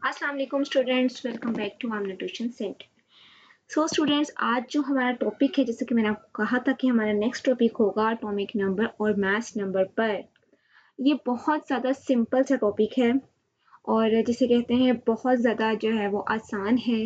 अस्सलाम वालेकुम students, welcome back to Aamna tuition centre. So students, आज जो हमारा टॉपिक है, जैसे कि मैंने आपको कहा था कि हमारा नेक्स्ट टॉपिक होगा एटॉमिक नंबर और मैथ्स नंबर पर। ये बहुत ज़्यादा सिंपल सा टॉपिक है और जिसे कहते हैं बहुत ज़्यादा जो है वो आसान है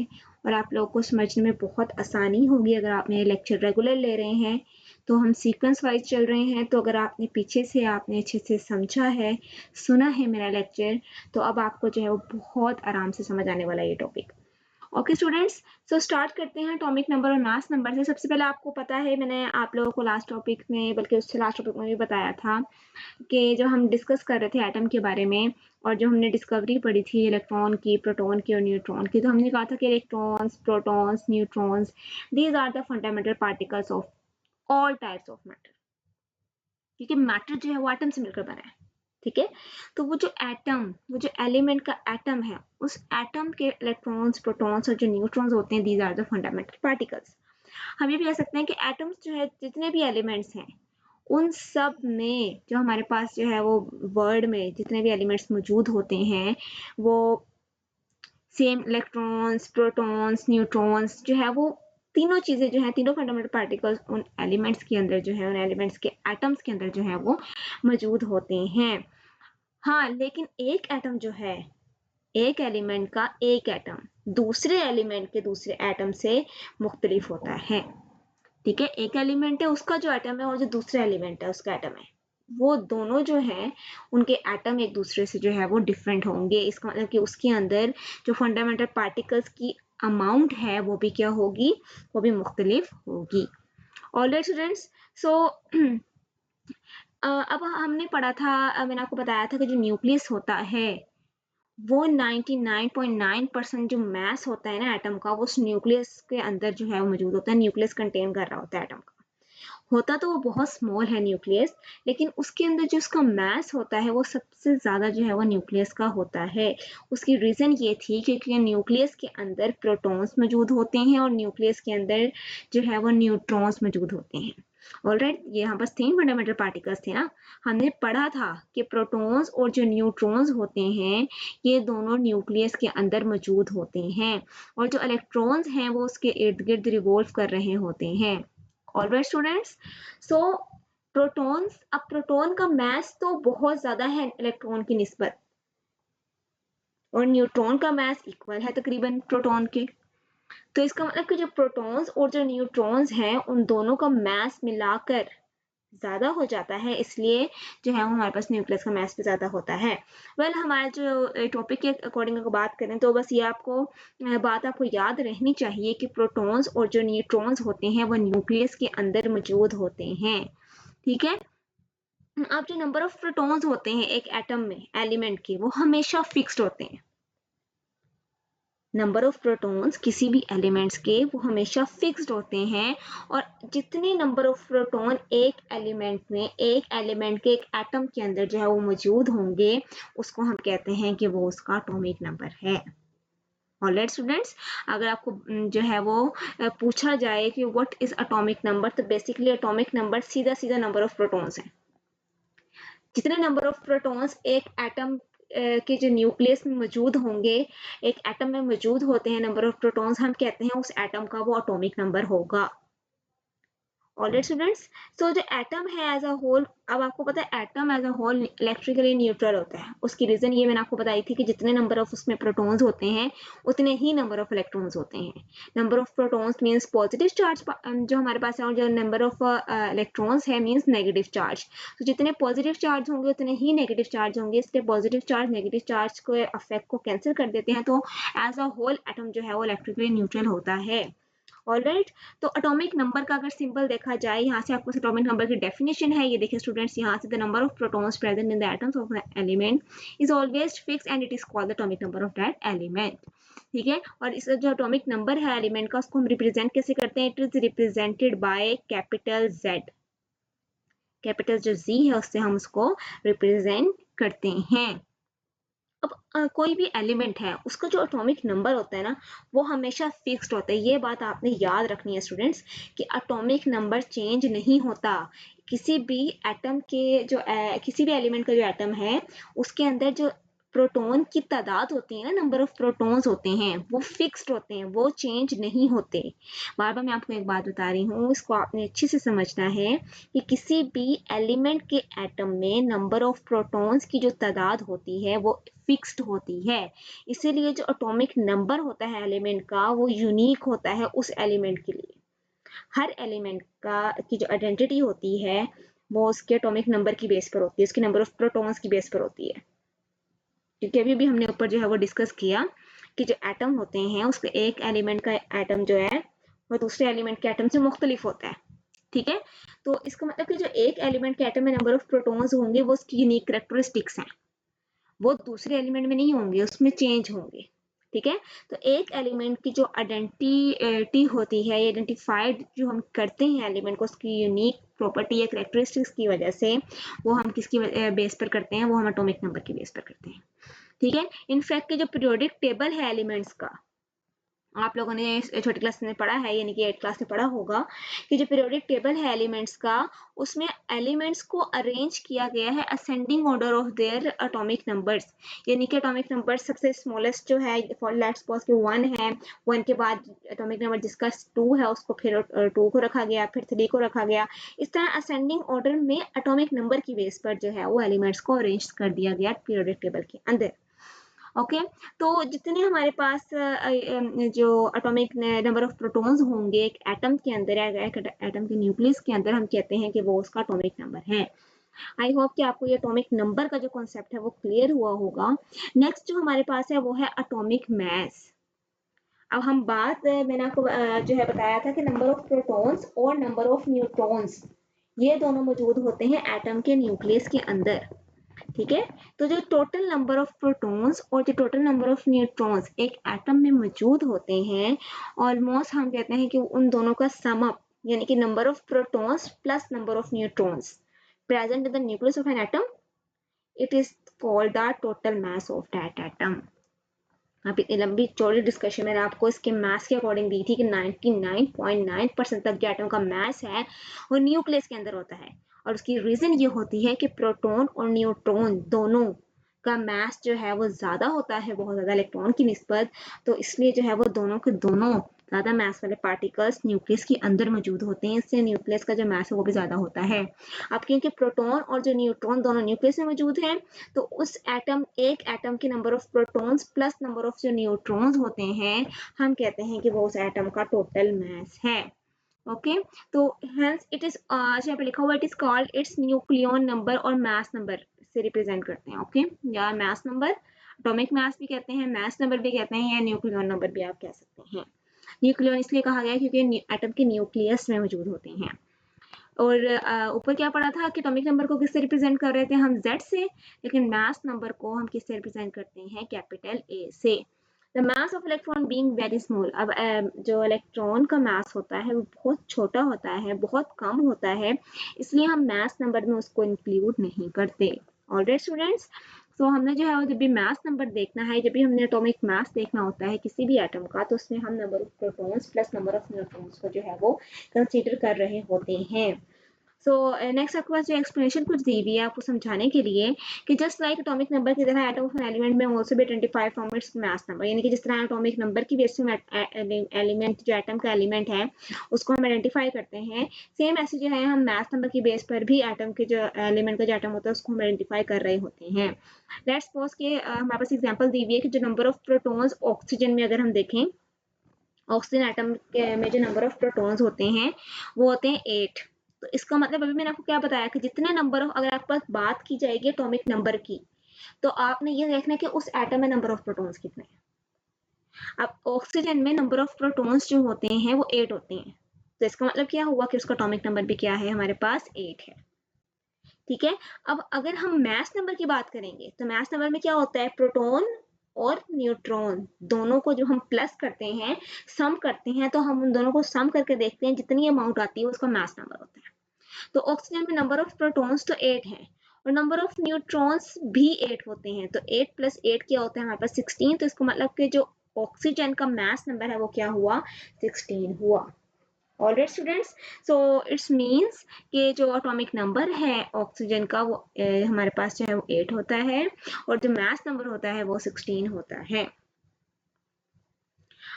और आप लोगों को समझने में बहुत आसानी होगी अगर आप मेरे लेक्चर रेगुलर ले रहे हैं। तो हम सीक्वेंस वाइज चल रहे हैं, तो अगर आपने पीछे से आपने अच्छे से समझा है, सुना है मेरा लेक्चर, तो अब आपको जो है वो बहुत आराम से समझ आने वाला है ये topic. Okay students, so start करते हैं एटॉमिक नंबर और मास नंबर से। सबसे पहले आपको पता है, मैंने आप लोगों को लास्ट टॉपिक में, बल्कि उससे लास्ट टॉपिक में भी बताया था कि जब हम डिस्कस कर रहे थे एटम के बारे में और जो हमने डिस्कवरी पढ़ी थी इलेक्ट्रॉन की, प्रोटॉन की और न्यूट्रॉन की, तो हमने कहा था कि electrons, protons, neutrons, these are the fundamental particles of all types of matter. क्योंकि मैटर जो है वो एटम से मिलकर बना है, ठीक है। तो वो जो एटम, वो जो एलिमेंट का एटम है, उस एटम के इलेक्ट्रॉन्स, प्रोटॉन्स और जो न्यूट्रॉन्स होते हैं, these are the fundamental particles. हम ये भी कह सकते हैं कि एटम्स जो है, जितने भी एलिमेंट्स हैं, उन सब में जो हमारे पास जो है वो वर्ल्ड में जितने भी एलिमेंट्स मौजूद होते हैं, वो सेम इलेक्ट्रॉन्स, प्रोटॉन्स, न्यूट्रॉन्स जो है वो तीनों चीजें जो है, तीनों फंडामेंटल पार्टिकल्स उन एलिमेंट्स के अंदर जो है, उन एलिमेंट्स के एटम्स के अंदर जो है वो मौजूद होते हैं। हाँ, लेकिन एक एटम जो है, एक एलिमेंट का एक एटम दूसरे एलिमेंट के दूसरे एटम से मुख्तलिफ होता है, ठीक है। एक एलिमेंट है, उसका जो एटम है, और जो दूसरा एलिमेंट है उसका एटम है, वो दोनों जो है उनके एटम एक दूसरे से जो है वो डिफरेंट होंगे। इसका मतलब कि उसके अंदर जो फंडामेंटल पार्टिकल्स की अमाउंट है वो भी क्या होगी, वो भी मुख्तलिफ होगी। ऑलराइट स्टूडेंट्स, सो अब हमने पढ़ा था, मैंने आपको बताया था कि जो न्यूक्लियस होता है वो 99.9% जो मास होता है ना एटम का, वो उस न्यूक्लियस के अंदर जो है वो मौजूद होता है। न्यूक्लियस कंटेन कर रहा होता है एटम का। होता तो वो बहुत स्मॉल है न्यूक्लियस, लेकिन उसके अंदर जो उसका मास होता है वो सबसे ज़्यादा जो है वो न्यूक्लियस का होता है। उसकी रीज़न ये थी क्योंकि न्यूक्लियस के अंदर प्रोटॉन्स मौजूद होते हैं और न्यूक्लियस के अंदर जो है वो न्यूट्रॉन्स मौजूद होते हैं। ऑलराइट, ये यहाँ बस तीन फंडामेंटल पार्टिकल्स थे ना। हमने पढ़ा था कि प्रोटॉन्स और जो न्यूट्रॉन्स होते हैं, ये दोनों न्यूक्लियस के अंदर मौजूद होते हैं और जो इलेक्ट्रॉन्स हैं वो उसके इर्द गिर्द रिवॉल्व कर रहे होते हैं। ऑलराइट स्टूडेंट्स, सो प्रोटॉन्स, अब प्रोटॉन का मास तो बहुत ज्यादा है इलेक्ट्रॉन की निस्बत, और न्यूट्रॉन का मास इक्वल है तकरीबन प्रोटॉन के। तो इसका मतलब कि जो प्रोटॉन्स और जो न्यूट्रॉन्स हैं, उन दोनों का मास मिलाकर ज्यादा हो जाता है, इसलिए जो है वो हमारे पास न्यूक्लियस का मास भी ज्यादा होता है। वेल, हमारा जो टॉपिक के अकॉर्डिंग अगर बात करें तो बस ये आपको बात आपको याद रहनी चाहिए कि प्रोटॉन्स और जो न्यूट्रॉन्स होते हैं वो न्यूक्लियस के अंदर मौजूद होते हैं, ठीक है। अब जो नंबर ऑफ प्रोटॉन्स होते हैं एक एटम में, एलिमेंट के, वो हमेशा फिक्स्ड होते हैं। नंबर ऑफ प्रोटॉन्स किसी भी एलिमेंट्स के वो हमेशा फिक्स्ड होते हैं, और जितने नंबर ऑफ प्रोटॉन एक एलिमेंट में, एक एलिमेंट के एक एटम के अंदर जो है वो मौजूद होंगे, उसको हम कहते हैं कि वो उसका एटॉमिक नंबर है। ऑलराइट स्टूडेंट्स, अगर आपको जो है वो पूछा जाए कि व्हाट इज एटॉमिक नंबर, तो बेसिकली एटॉमिक नंबर सीधा सीधा नंबर ऑफ प्रोटॉन्स है। जितने नंबर ऑफ प्रोटॉन्स एक एटम के जो न्यूक्लियस में मौजूद होंगे, एक एटम में मौजूद होते हैं नंबर ऑफ प्रोटॉन्स, हम कहते हैं उस एटम का वो एटॉमिक नंबर होगा। ऑलराइट स्टूडेंट्स, सो जो एटम है एज अ होल, अब आपको पता है atom as a whole electrically neutral होता है। उसकी रीजन ये मैंने आपको बताई थी कि जितने नंबर ऑफ उसमें प्रोटॉन्स होते हैं, उतने ही नंबर ऑफ इलेक्ट्रॉन्स होते हैं। Number of protons means positive charge जो हमारे पास है, और जो नंबर ऑफ इलेक्ट्रॉन्स है मींस नेगेटिव चार्ज। तो जितने पॉजिटिव चार्ज होंगे उतने ही नेगेटिव चार्ज होंगे, इसलिए पॉजिटिव चार्ज नेगेटिव चार्ज को अफेक्ट को कैंसिल कर देते हैं। तो एज अ होल एटम जो है वो इलेक्ट्रिकली न्यूट्रल होता है। ऑलराइट, तो एटॉमिक नंबर का अगर सिंबल देखा जाए, यहाँ से आपको एटॉमिक नंबर की डेफिनेशन है, ये देखिए स्टूडेंट्स, यहाँ से the number of protons present in the atoms of the element is always fix and it is called the atomic number of that element, ठीक है। और इस जो एटॉमिक नंबर है एलिमेंट का, उसको हम रिप्रेजेंट कैसे करते हैं, it is represented by capital Z. Capital जो जी है उससे हम उसको रिप्रेजेंट करते हैं। अब कोई भी एलिमेंट है, उसका जो एटॉमिक नंबर होता है ना, वो हमेशा फिक्स्ड होता है। ये बात आपने याद रखनी है स्टूडेंट्स, कि एटॉमिक नंबर चेंज नहीं होता। किसी भी एटम के जो किसी भी एलिमेंट का जो एटम है, उसके अंदर जो प्रोटॉन की तादाद होती है ना, नंबर ऑफ प्रोटॉन्स होते हैं, वो फिक्स्ड होते हैं, वो चेंज नहीं होते। बार बार मैं आपको एक बात बता रही हूँ, इसको आपने अच्छे से समझना है कि किसी भी एलिमेंट के एटम में नंबर ऑफ प्रोटॉन्स की जो तादाद होती है वो फिक्स्ड होती है। इसीलिए जो एटॉमिक नंबर होता है एलिमेंट का वो यूनिक होता है उस एलिमेंट के लिए। हर एलिमेंट का की जो आइडेंटिटी होती है वो उसके एटॉमिक नंबर की बेस पर होती है, उसके नंबर ऑफ प्रोटॉन्स की बेस पर होती है। क्योंकि अभी भी हमने ऊपर जो है वो डिस्कस किया कि जो एटम होते हैं उसके एक एलिमेंट का एटम जो है वो दूसरे एलिमेंट के एटम से मुख्तलिफ होता है। ठीक है, तो इसका मतलब कि जो एक एलिमेंट के एटम में नंबर ऑफ प्रोटॉन्स होंगे वो उसकी यूनिक कैरेक्टरिस्टिक्स हैं, वो दूसरे एलिमेंट में नहीं होंगे, उसमें चेंज होंगे। ठीक है, तो एक एलिमेंट की जो आइडेंटिटी होती है, आइडेंटिफाइड जो हम करते हैं एलिमेंट को उसकी यूनिक प्रॉपर्टी या कैरेक्टरिस्टिक्स की वजह से, वो हम किसकी बेस पर करते हैं, वो हम एटॉमिक नंबर की बेस पर करते हैं। ठीक है, इनफैक्ट के जो पीरियोडिक टेबल है एलिमेंट्स का, आप लोगों ने छोटी क्लास में पढ़ा है, यानी कि 8th क्लास में पढ़ा होगा कि जो पीरियोडिक टेबल है एलिमेंट्स का, उसमें एलिमेंट्स को अरेंज किया गया है ascending order of their atomic numbers. यानी कि एटॉमिक नंबर सबसे स्मॉलेस्ट जो है, फॉर लेट्स सपोज कि 1 है, 1 के बाद एटॉमिक नंबर जिसका 2 है उसको फिर 2 को रखा गया, फिर 3 को रखा गया। इस तरह असेंडिंग ऑर्डर में एटॉमिक नंबर की बेस पर जो है वो एलिमेंट्स को अरेंज कर दिया गया पीरियोडिक टेबल के अंदर। ओके, तो जितने हमारे पास जो एटॉमिक नंबर ऑफ प्रोटॉन्स होंगे एक एटम के अंदर, एक एटम के न्यूक्लियस के अंदर, हम कहते हैं कि वो उसका एटॉमिक नंबर है। आई होप कि आपको ये एटॉमिक नंबर का जो कॉन्सेप्ट है वो क्लियर हुआ होगा। नेक्स्ट जो हमारे पास है वो है एटॉमिक मास। अब हम बात, मैंने आपको जो है बताया था कि नंबर ऑफ प्रोटॉन्स और नंबर ऑफ न्यूट्रॉन्स ये दोनों मौजूद होते हैं एटम के न्यूक्लियस के अंदर। ठीक है, तो जो टोटल नंबर ऑफ प्रोटॉन्स और जो टोटल नंबर ऑफ न्यूट्रॉन्स एक एटम में मौजूद होते हैं, ऑलमोस्ट हम कहते हैं कि उन दोनों का सम अप, यानी कि number of protons plus number of neutrons present in the nucleus of an atom, it is called the total mass of that atom. अब इतनी लंबी चौड़ी डिस्कशन मैंने आपको इसके मास के अकॉर्डिंग दी थी कि 99.9% तक जो एटम का मास है वो न्यूक्लियस के अंदर होता है। और उसकी रीजन ये होती है कि प्रोटॉन और न्यूट्रॉन दोनों का मास जो है वो ज्यादा होता है, बहुत ज्यादा इलेक्ट्रॉन की निस्बत, तो इसलिए जो है वो दोनों के दोनों ज्यादा मास वाले पार्टिकल्स न्यूक्लियस के अंदर मौजूद होते हैं, इससे न्यूक्लियस का जो मास है वो भी ज्यादा होता है। अब क्योंकि प्रोटॉन और जो न्यूट्रॉन दोनों न्यूक्लियस में मौजूद हैं, तो उस एटम, एक एटम के number of protons plus number of जो न्यूट्रॉन्स होते हैं, हम कहते हैं कि वो उस एटम का टोटल मास है। ओके, तो हेंस इट इज, यहाँ पे लिखा हुआ it is called its nucleon number और मास नंबर से रिप्रेजेंट करते हैं। ओके, या मास नंबर, एटॉमिक मास भी कहते हैं, मास नंबर भी कहते हैं, या न्यूक्लियन नंबर भी आप कह सकते हैं। न्यूक्लियन इसलिए कहा गया क्योंकि एटम के न्यूक्लियस में मौजूद होते हैं। और ऊपर क्या पढ़ा था कि एटॉमिक नंबर को किससे रिप्रेजेंट कर रहे थे हम, Z से, लेकिन मास नंबर को हम किससे रिप्रेजेंट करते हैं, कैपिटल A से। The mass of electron being very small, अब जो इलेक्ट्रॉन का मास होता है वो बहुत छोटा होता है, बहुत कम होता है, इसलिए हम मास नंबर में उसको इंक्लूड नहीं करते। ऑलराइट स्टूडेंट्स, तो हमने जो है जब भी मास नंबर देखना है, जब भी हमने एटॉमिक मास देखना होता है किसी भी एटम का, तो उसमें हम number of protons plus number of neutrons को जो है वो कंसीडर कर रहे होते हैं। सो नेक्स्ट आपके पास जो एक्सप्लेनेशन कुछ दी हुई है आपको समझाने के लिए कि जस्ट लाइक एटॉमिक नंबर की तरह एटम ऑफ एन एलिमेंट में also be identified from its mass number, यानी कि जिस तरह एटॉमिक नंबर की बेस पे एलिमेंट, जो एटम का एलिमेंट है उसको हम आइडेंटिफाई करते हैं, सेम ऐसे जो है हम मास नंबर की बेस पर भी एटम के जो एलिमेंट का जो एटम होता है उसको हम आइडेंटिफाई कर रहे होते हैं। लेट्स सपोज कि हमारे पास एग्जांपल दी हुई है कि जो नंबर ऑफ प्रोटॉन्स ऑक्सीजन में अगर हम देखें, ऑक्सीजन एटम में जो नंबर ऑफ प्रोटॉन्स होते हैं वो होते हैं 8। तो इसका मतलब अभी मैंने आपको क्या बताया कि जितने नंबर ऑफ, अगर आपके पास बात की जाएगी एटॉमिक नंबर की, तो आपने ये देखना है कि उस एटम में नंबर ऑफ प्रोटॉन्स कितने हैं। अब ऑक्सीजन में नंबर ऑफ प्रोटॉन्स जो होते हैं वो 8 होते हैं, तो इसका मतलब क्या हुआ कि उसका एटॉमिक नंबर भी क्या है, हमारे पास 8 है। ठीक है, अब अगर हम मास नंबर की बात करेंगे तो मास नंबर में क्या होता है, प्रोटॉन और न्यूट्रॉन दोनों को जो हम प्लस करते हैं, सम करते हैं, तो हम उन दोनों को सम करके देखते हैं, जितनी अमाउंट आती है उसका मास नंबर होता है। तो ऑक्सीजन में नंबर ऑफ प्रोटॉन्स तो 8 है और नंबर ऑफ न्यूट्रॉन्स भी 8 होते हैं, तो 8 प्लस 8 क्या होता है हमारे पास 16। तो इसका मतलब कि जो ऑक्सीजन का मास नंबर है वो क्या हुआ, 16 हुआ। Alright students, so it's means कि जो एटॉमिक नंबर है ऑक्सीजन का वो हमारे पास जो है वो 8 होता है और जो मास नंबर होता है वो 16 होता है।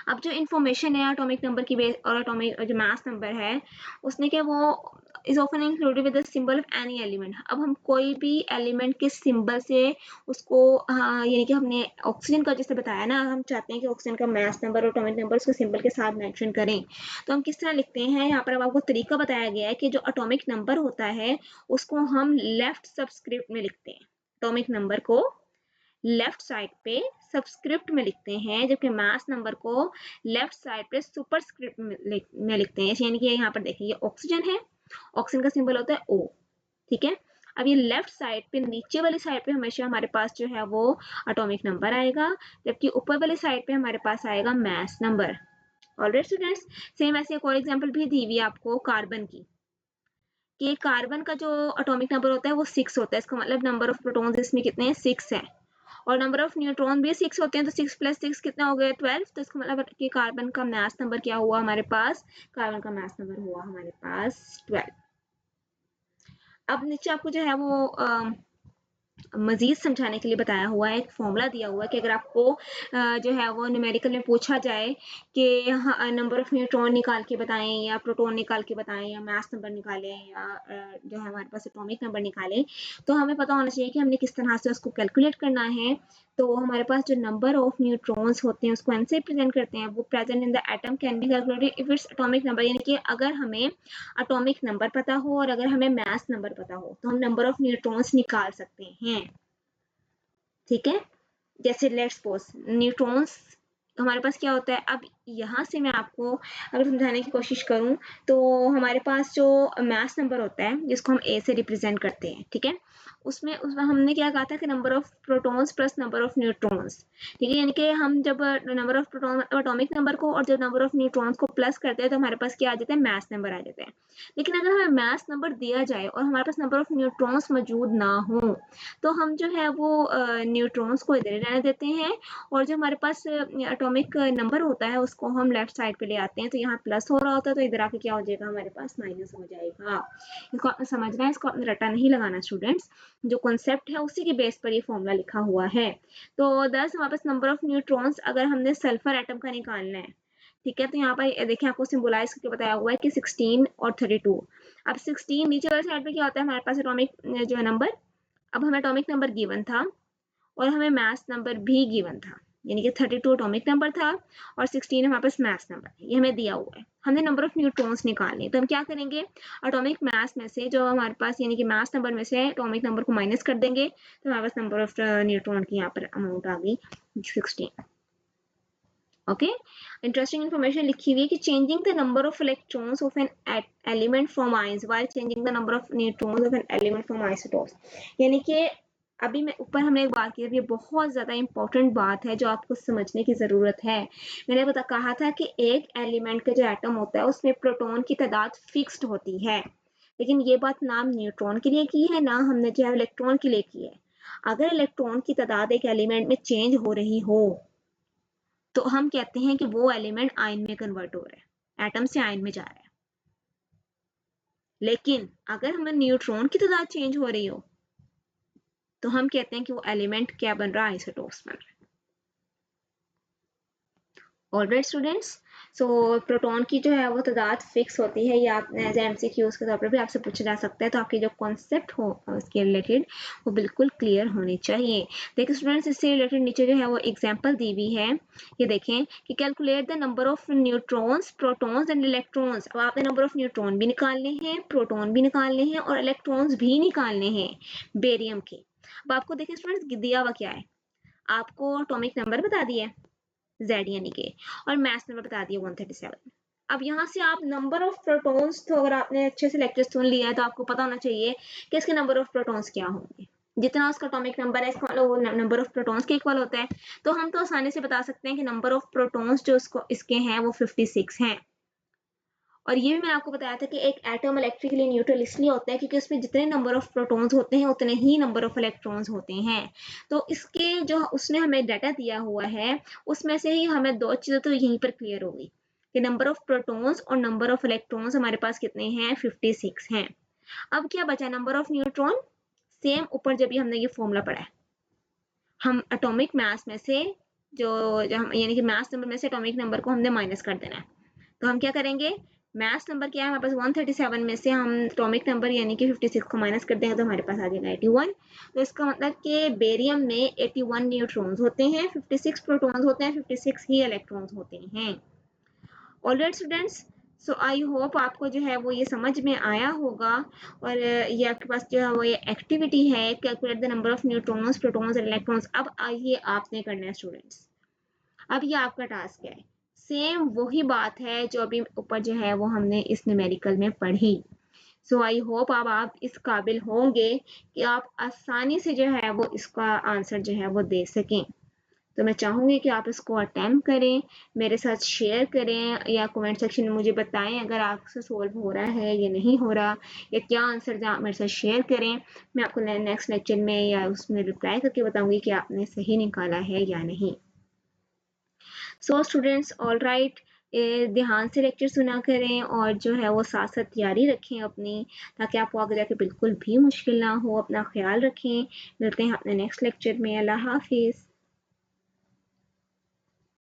अब जो इन्फॉर्मेशन है एटॉमिक नंबर की बेस और एटॉमिक जो मास नंबर है उसने क्या वो is often included with the symbol of any element. अब हम कोई भी एलिमेंट के सिंबल से उसको यानी कि हमने ऑक्सीजन का जैसे बताया ना, हम चाहते हैं कि ऑक्सीजन का मास नंबर और एटॉमिक नंबर उसको सिंबल के साथ मेंशन करें, तो हम किस तरह लिखते हैं। यहाँ पर अब आपको तरीका बताया गया है कि जो एटॉमिक नंबर होता है उसको हम लेफ्ट सबस्क्रिप्ट में लिखते हैं। एटॉमिक नंबर को लेफ्ट साइड पे सबस्क्रिप्ट में लिखते हैं, जबकि मास नंबर को लेफ्ट साइड पे सुपरस्क्रिप्ट में लिखते हैं। यानी कि यहाँ पर देखिए ये ऑक्सीजन है, ऑक्सीजन का सिंबल होता है O, ठीक है। अब ये लेफ्ट साइड पे नीचे वाली साइड पे हमेशा हमारे पास जो है वो एटॉमिक नंबर आएगा, जबकि ऊपर वाली साइड पे हमारे पास आएगा mass number. Alright students, same ऐसे एक और एग्जांपल भी दी हुई है आपको कार्बन की, कि कार्बन का जो एटॉमिक नंबर होता है वो 6 होता है। इसका मतलब नंबर ऑफ प्रोटॉन्स इसमें कितने हैं, 6 है, और नंबर ऑफ न्यूट्रॉन भी 6 होते हैं, तो 6 + 6 कितना हो गया, 12। तो इसका मतलब कि कार्बन का मास नंबर क्या हुआ हमारे पास, कार्बन का मास नंबर हुआ हमारे पास 12। अब नीचे आपको जो है वो मजीद समझाने के लिए बताया हुआ है, एक फॉर्मूला दिया हुआ है कि अगर आपको जो है वो न्यूमेरिकल में पूछा जाए कि नंबर ऑफ न्यूट्रॉन निकाल के बताएं या प्रोटॉन निकाल के बताएं या मास नंबर निकालें या जो है हमारे पास एटॉमिक नंबर निकालें, तो हमें पता होना चाहिए कि हमने किस तरह से उसको कैलकुलेट करना है। तो हमारे पास जो नंबर ऑफ न्यूट्रॉन्स होते हैं उसको एन से प्रेजेंट करते हैं, वो present in the atom can be calculated if its atomic number. यानी कि अगर हमें एटॉमिक नंबर पता हो और अगर हमें मास नंबर पता हो तो हम नंबर ऑफ न्यूट्रॉन्स निकाल सकते हैं, ठीक है। जैसे लेट्स सपोज न्यूट्रॉन्स हमारे पास क्या होता है। अब यहाँ से मैं आपको अगर समझाने की कोशिश करूँ तो हमारे पास जो मास नंबर होता है जिसको हम ए से रिप्रेजेंट करते हैं, ठीक है, उसमें हमने क्या कहा था कि number of protons plus number of neutrons, ठीक है। यानी कि हम जब number of proton atomic number को और जब नंबर ऑफ न्यूट्रॉन्स को प्लस करते हैं तो हमारे पास क्या आ जाता है, मास नंबर आ जाता है। लेकिन अगर हमें मास नंबर दिया जाए और हमारे पास नंबर ऑफ न्यूट्रॉन्स मौजूद ना हो तो हम जो है वो न्यूट्रॉन्स को इधर ही रहने देते हैं और जो हमारे पास एटॉमिक नंबर होता है उसको हम लेफ्ट साइड पे ले आते हैं। तो यहाँ प्लस हो रहा होता है तो इधर आके क्या हो जाएगा, हमारे पास माइनस हो जाएगा। इसको आपने समझना है, इसको आपने रटा नहीं लगाना स्टूडेंट्स, जो कॉन्सेप्ट है उसी के बेस पर ये फॉर्मूला लिखा हुआ है। तो 10 हमारे पास नंबर ऑफ न्यूट्रॉन्स अगर हमने सल्फर एटम का निकालना है, ठीक है, तो यहाँ पर देखिए आपको सिंबलाइज करके बताया हुआ है कि 16 और 32। अब 16 नीचे वाले साइड पे क्या होता है हमारे पास एटॉमिक जो है नंबर। अब हमें एटॉमिक नंबर गिवन था और हमें मास नंबर भी गिवन था, यानी कि 32 एटॉमिक नंबर था और 16 हमारे पास मास नंबर, ये हमें दिया हुआ है। हमने नंबर ऑफ न्यूट्रॉन्स निकालने, तो हम क्या करेंगे, एटॉमिक मास में से जो हमारे पास यानी कि मास नंबर में से एटॉमिक नंबर को माइनस कर देंगे, तो हमारे पास नंबर ऑफ न्यूट्रॉन की यहाँ पर अमाउंट आ गई 16। ओके, इंटरेस्टिंग इन्फॉर्मेशन लिखी हुई है कि changing the number of electrons of an element from ions while changing the number of neutrons of an element from isotopes. यानी कि अभी मैं ऊपर हमने एक बात की, ये बहुत ज्यादा इंपॉर्टेंट बात है जो आपको समझने की जरूरत है। मैंने कहा था कि एक एलिमेंट का जो एटम होता है उसमें प्रोटॉन की तादाद फिक्स्ड होती है, लेकिन ये बात नाम न्यूट्रॉन के लिए की है ना हमने जो है इलेक्ट्रॉन के लिए की है। अगर इलेक्ट्रॉन की तादाद एक एलिमेंट में चेंज हो रही हो तो हम कहते हैं कि वो एलिमेंट आयन में कन्वर्ट हो रहा है, एटम से आयन में जा रहा है। लेकिन अगर हमें न्यूट्रॉन की तादाद चेंज हो रही हो तो हम कहते हैं कि वो एलिमेंट क्या बन रहा है, आइसोटोप्स बन रहा है। ऑलराइट स्टूडेंट्स, सो प्रोटॉन की जो है वो तादाद फिक्स होती है, या एज एमसीक्यूज के तौर पर भी आपसे पूछा जा सकता है, तो आपके जो कॉन्सेप्ट हो उसके रिलेटेड वो बिल्कुल क्लियर होने चाहिए। देखिए स्टूडेंट्स, इससे रिलेटेड नीचे जो है वो एग्जांपल दी हुई है, ये देखें कि calculate the number of neutrons protons and electrons. अब आपने नंबर ऑफ न्यूट्रॉन भी निकालने हैं, प्रोटॉन भी निकालने हैं और इलेक्ट्रॉन्स भी निकालने हैं बेरियम के। अब आपको देखिए स्टूडेंट्स दिया हुआ क्या है, आपको एटॉमिक नंबर बता दिया Z यानी कि, और मास नंबर बता दिया 137। अब यहाँ से आप नंबर ऑफ प्रोटॉन्स, तो अगर आपने अच्छे से लेक्चर सुन लिया है तो आपको पता होना चाहिए कि इसके नंबर ऑफ प्रोटॉन्स क्या होंगे। जितना उसका एटॉमिक नंबर है इसका मतलब वो नंबर ऑफ प्रोटॉन्स के इक्वल होता है। तो हम तो आसानी से बता सकते हैं कि नंबर ऑफ प्रोटॉन्स जो इसके हैं वो 56 हैं। और ये भी मैंने आपको बताया था कि एक एटम इलेक्ट्रिकली न्यूट्रल इसलिए होता है क्योंकि उसमें जितने नंबर ऑफ प्रोटॉन्स होते हैं उतने ही नंबर ऑफ इलेक्ट्रॉन्स होते हैं। तो इसके जो उसने हमें डाटा दिया हुआ है उसमें से ही हमें दो चीजें तो यहीं पर क्लियर हो गई। कि नंबर ऑफ प्रोटॉन्स और नंबर ऑफ इलेक्ट्रॉन्स हमारे पास कितने हैं, 56 हैं। अब क्या बचा, नंबर ऑफ न्यूट्रॉन। सेम ऊपर जब भी हमने ये फॉर्मूला पढ़ा है, हम एटॉमिक मास में से जो यानी कि मास नंबर में से एटॉमिक नंबर को हमने माइनस कर देना है। तो हम क्या करेंगे, मास नंबर क्या है हमारे पास 137 में से हम एटॉमिक नंबर यानी कि 56 को माइनस कर देंगे तो हमारे पास आ जाएगा 81। तो इसका मतलब कि बेरियम में 81 न्यूट्रॉन्स होते हैं, 56 प्रोटॉन्स होते हैं, 56 ही इलेक्ट्रॉन्स होते हैं। Alright students, so I hope आपको जो है वो ये समझ में आया होगा। और ये आपके पास जो है वो ये एक्टिविटी है, calculate the number of neutrons protons और इलेक्ट्रॉन्स। अब ये आपने करना है स्टूडेंट्स, अब ये आपका टास्क है। सेम वही बात है जो अभी ऊपर जो है वो हमने इस न्यूमेरिकल में पढ़ी। सो आई होप अब आप इस काबिल होंगे कि आप आसानी से जो है वो इसका आंसर जो है वो दे सकें। तो मैं चाहूंगी कि आप इसको अटेम्प्ट करें, मेरे साथ शेयर करें या कमेंट सेक्शन में मुझे बताएं अगर आपसे सोल्व हो रहा है या नहीं हो रहा, या क्या आंसर आप मेरे साथ शेयर करें। मैं आपको नेक्स्ट लेक्चर में या उसमें रिप्लाई करके बताऊंगी कि आपने सही निकाला है या नहीं। सो स्टूडेंट्स, ऑल राइट, ध्यान से लेक्चर सुना करें और जो है वो साथ साथ तैयारी रखें अपनी, ताकि आपको आगे जाके बिल्कुल भी मुश्किल ना हो। अपना ख्याल रखें, मिलते हैं अपने नेक्स्ट लेक्चर में। अल्लाह हाफिज़।